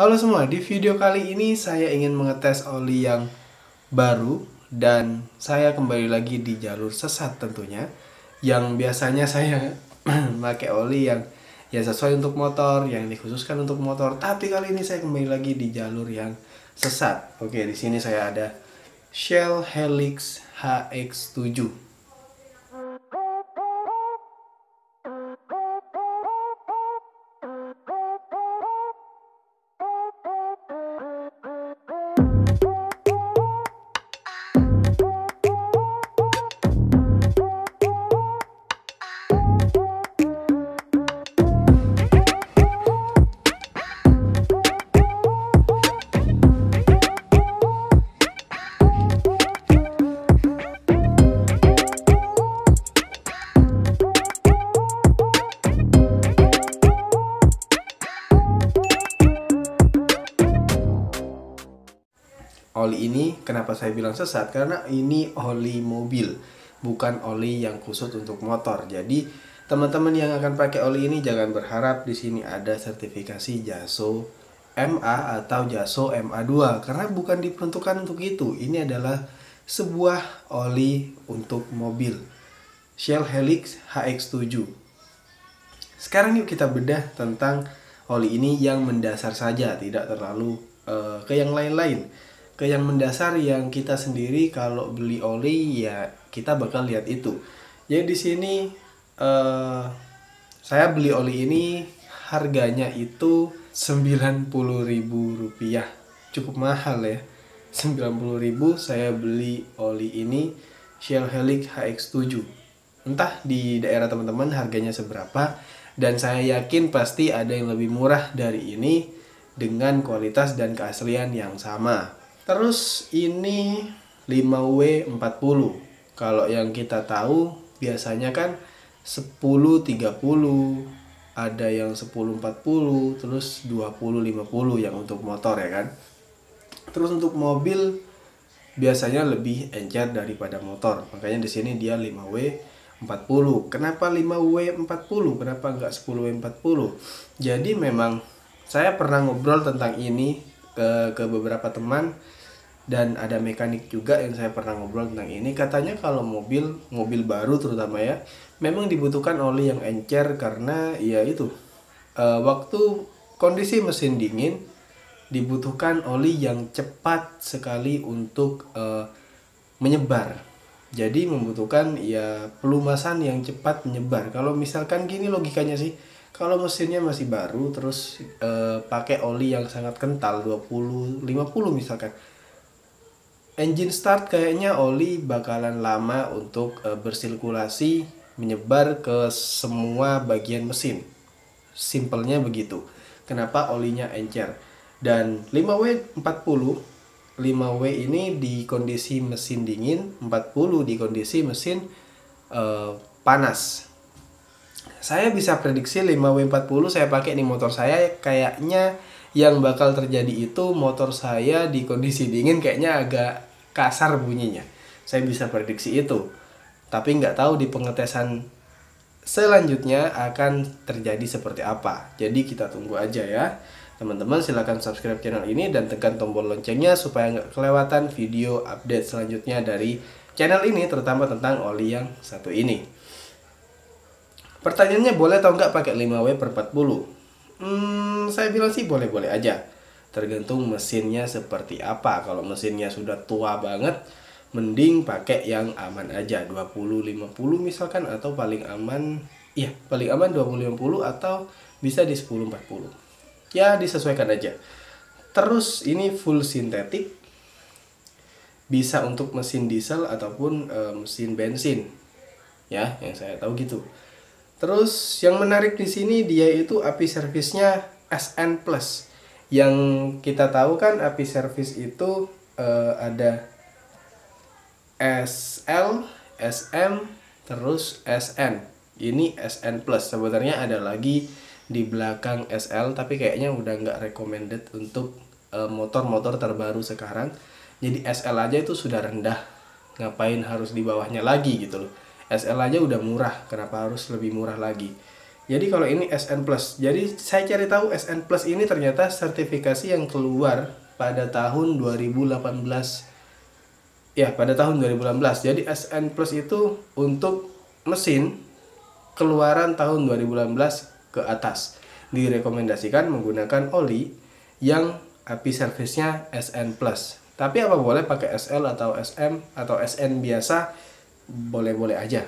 Halo semua, di video kali ini saya ingin mengetes oli yang baru dan saya kembali lagi di jalur sesat tentunya. Yang biasanya saya pakai oli yang ya sesuai untuk motor, yang dikhususkan untuk motor. Tapi kali ini saya kembali lagi di jalur yang sesat. Oke, di sini saya ada Shell Helix HX7. Oli ini kenapa saya bilang sesat? Karena ini oli mobil, bukan oli yang khusus untuk motor. Jadi teman-teman yang akan pakai oli ini jangan berharap di sini ada sertifikasi JASO MA atau JASO MA2 karena bukan diperuntukkan untuk itu. Ini adalah sebuah oli untuk mobil, Shell Helix HX7. Sekarang yuk kita bedah tentang oli ini yang mendasar saja, tidak terlalu ke yang lain-lain. Ke yang mendasar yang kita sendiri kalau beli oli ya kita bakal lihat itu. Jadi di sini saya beli oli ini harganya itu Rp90.000. Cukup mahal ya. 90.000 saya beli oli ini Shell Helix HX7. Entah di daerah teman-teman harganya seberapa, dan saya yakin pasti ada yang lebih murah dari ini dengan kualitas dan keaslian yang sama. Terus ini 5W40. Kalau yang kita tahu biasanya kan 1030, ada yang 1040, terus 2050 yang untuk motor ya kan. Terus untuk mobil biasanya lebih encer daripada motor. Makanya di sini dia 5W40. Kenapa 5W40? Kenapa enggak 10W40? Jadi memang saya pernah ngobrol tentang ini ke beberapa teman, dan ada mekanik juga yang saya pernah ngobrol tentang ini. Katanya kalau mobil baru terutama ya, memang dibutuhkan oli yang encer karena ya itu waktu kondisi mesin dingin dibutuhkan oli yang cepat sekali untuk menyebar. Jadi membutuhkan ya pelumasan yang cepat menyebar. Kalau misalkan gini logikanya sih, kalau mesinnya masih baru terus pakai oli yang sangat kental 20 50 misalkan, engine start kayaknya oli bakalan lama untuk bersirkulasi menyebar ke semua bagian mesin. Simpelnya begitu. Kenapa olinya encer? Dan 5W40, 5W ini di kondisi mesin dingin, 40 di kondisi mesin panas. Saya bisa prediksi 5W40 saya pakai di motor saya, kayaknya yang bakal terjadi itu motor saya di kondisi dingin kayaknya agak kasar bunyinya. Saya bisa prediksi itu. Tapi nggak tahu di pengetesan selanjutnya akan terjadi seperti apa. Jadi kita tunggu aja ya. Teman-teman silahkan subscribe channel ini dan tekan tombol loncengnya supaya nggak kelewatan video update selanjutnya dari channel ini, terutama tentang oli yang satu ini. Pertanyaannya, boleh atau nggak pakai 5W40? Saya bilang sih boleh-boleh aja. Tergantung mesinnya seperti apa. Kalau mesinnya sudah tua banget, mending pakai yang aman aja, 2050 misalkan, atau paling aman 2050 atau bisa di 1040. Ya disesuaikan aja. Terus ini full sintetik, bisa untuk mesin diesel ataupun mesin bensin. Ya, yang saya tahu gitu. Terus yang menarik di sini dia itu API servisnya SN Plus. Yang kita tahu kan API servis itu ada SL, SM, terus SN. Ini SN Plus. Sebenarnya ada lagi di belakang SL, tapi kayaknya udah nggak recommended untuk motor-motor terbaru sekarang. Jadi SL aja itu sudah rendah. Ngapain harus di bawahnya lagi gitu loh. SL aja udah murah, kenapa harus lebih murah lagi? Jadi kalau ini SN Plus. Jadi saya cari tahu SN Plus ini ternyata sertifikasi yang keluar pada tahun 2018. Ya, pada tahun 2018. Jadi SN Plus itu untuk mesin keluaran tahun 2018 ke atas. Direkomendasikan menggunakan oli yang api servisnya SN Plus. Tapi apa boleh pakai SL atau SM atau SN biasa? Boleh-boleh aja.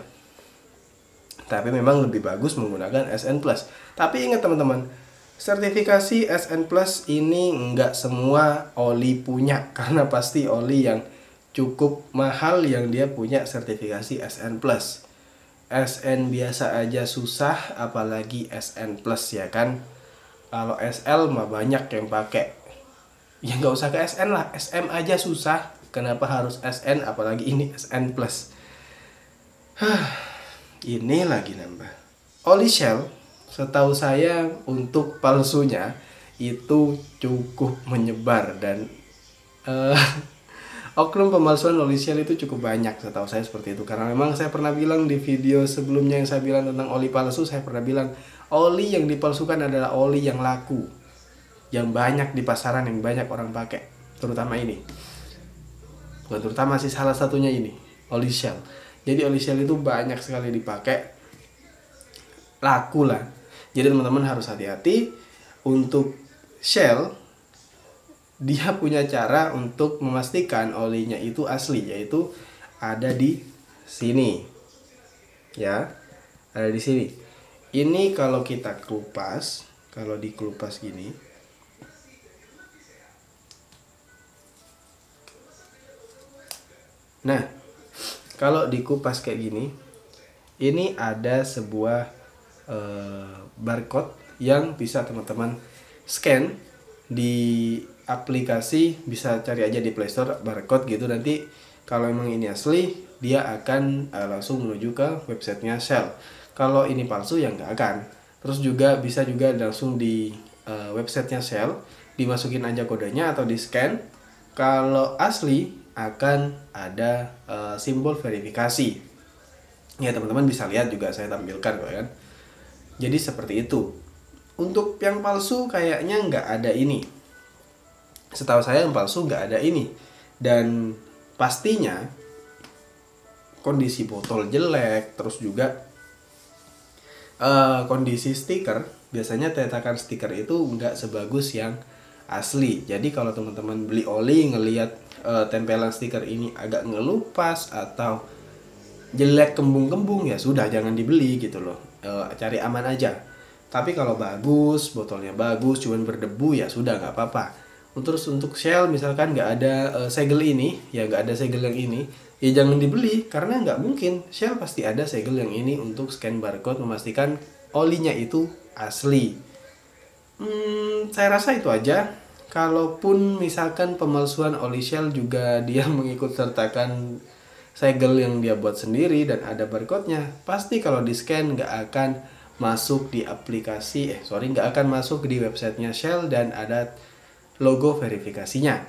Tapi memang lebih bagus menggunakan SN Plus. Tapi ingat teman-teman, sertifikasi SN Plus ini nggak semua oli punya, karena pasti oli yang cukup mahal yang dia punya sertifikasi SN Plus. SN biasa aja susah, apalagi SN Plus ya kan. Kalau SL mah banyak yang pakai. Ya nggak usah ke SN lah, SM aja susah. Kenapa harus SN, apalagi ini SN Plus. Ini lagi nambah. Oli Shell, setahu saya untuk palsunya itu cukup menyebar dan oknum pemalsuan oli Shell itu cukup banyak, setahu saya seperti itu. Karena memang saya pernah bilang di video sebelumnya yang saya bilang tentang oli palsu, saya pernah bilang oli yang dipalsukan adalah oli yang laku, yang banyak di pasaran, yang banyak orang pakai, terutama ini. Bukan terutama sih, salah satunya ini, oli Shell. Jadi oli Shell itu banyak sekali dipakai, laku lah. Jadi teman-teman harus hati-hati. Untuk Shell, dia punya cara untuk memastikan olinya itu asli, yaitu ada di sini. Ya, ada di sini. Ini kalau kita kelupas, kalau dikelupas gini, nah kalau dikupas kayak gini, ini ada sebuah barcode yang bisa teman-teman scan di aplikasi, bisa cari aja di Play Store barcode gitu. Nanti kalau emang ini asli, dia akan langsung menuju ke websitenya Shell. Kalau ini palsu ya nggak akan. Terus juga bisa juga langsung di websitenya Shell, dimasukin aja kodenya atau di scan. Kalau asli akan ada simbol verifikasi. Ya teman-teman bisa lihat juga saya tampilkan kan. Jadi seperti itu. Untuk yang palsu kayaknya nggak ada ini. Setahu saya yang palsu nggak ada ini. Dan pastinya kondisi botol jelek, terus juga kondisi stiker. Biasanya cetakan stiker itu nggak sebagus yang asli. Jadi kalau teman-teman beli oli ngelihat tempelan stiker ini agak ngelupas atau jelek kembung-kembung, ya sudah jangan dibeli gitu loh. Cari aman aja. Tapi kalau bagus, botolnya bagus, cuman berdebu, ya sudah nggak apa-apa. Terus untuk Shell misalkan nggak ada segel ini, ya nggak ada segel yang ini, ya jangan dibeli, karena nggak mungkin. Shell pasti ada segel yang ini untuk scan barcode memastikan olinya itu asli. Saya rasa itu aja. Kalaupun misalkan pemalsuan oli Shell juga dia mengikut sertakan segel yang dia buat sendiri dan ada barcode-nya, pasti kalau di scan nggak akan masuk di aplikasi, nggak akan masuk di websitenya Shell dan ada logo verifikasinya.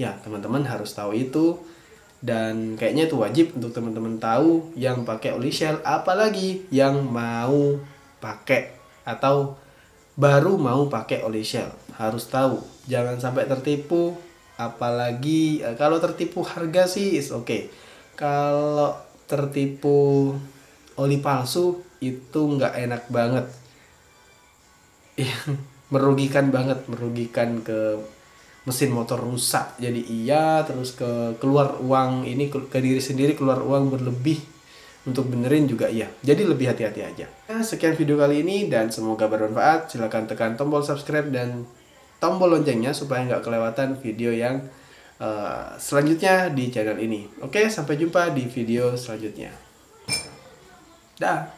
Ya teman-teman harus tahu itu, dan kayaknya itu wajib untuk teman-teman tahu yang pakai oli Shell, apalagi yang mau pakai atau baru mau pakai oli Shell. Harus tahu, jangan sampai tertipu. Apalagi kalau tertipu harga sih is oke. Kalau tertipu oli palsu itu nggak enak banget. Merugikan banget, merugikan ke mesin motor rusak. Jadi iya, terus keluar uang ini ke diri sendiri, keluar uang berlebih untuk benerin juga iya. Jadi lebih hati-hati aja. Nah, sekian video kali ini dan semoga bermanfaat. Silahkan tekan tombol subscribe dan tombol loncengnya supaya nggak kelewatan video yang selanjutnya di channel ini. Oke, sampai jumpa di video selanjutnya. Dah.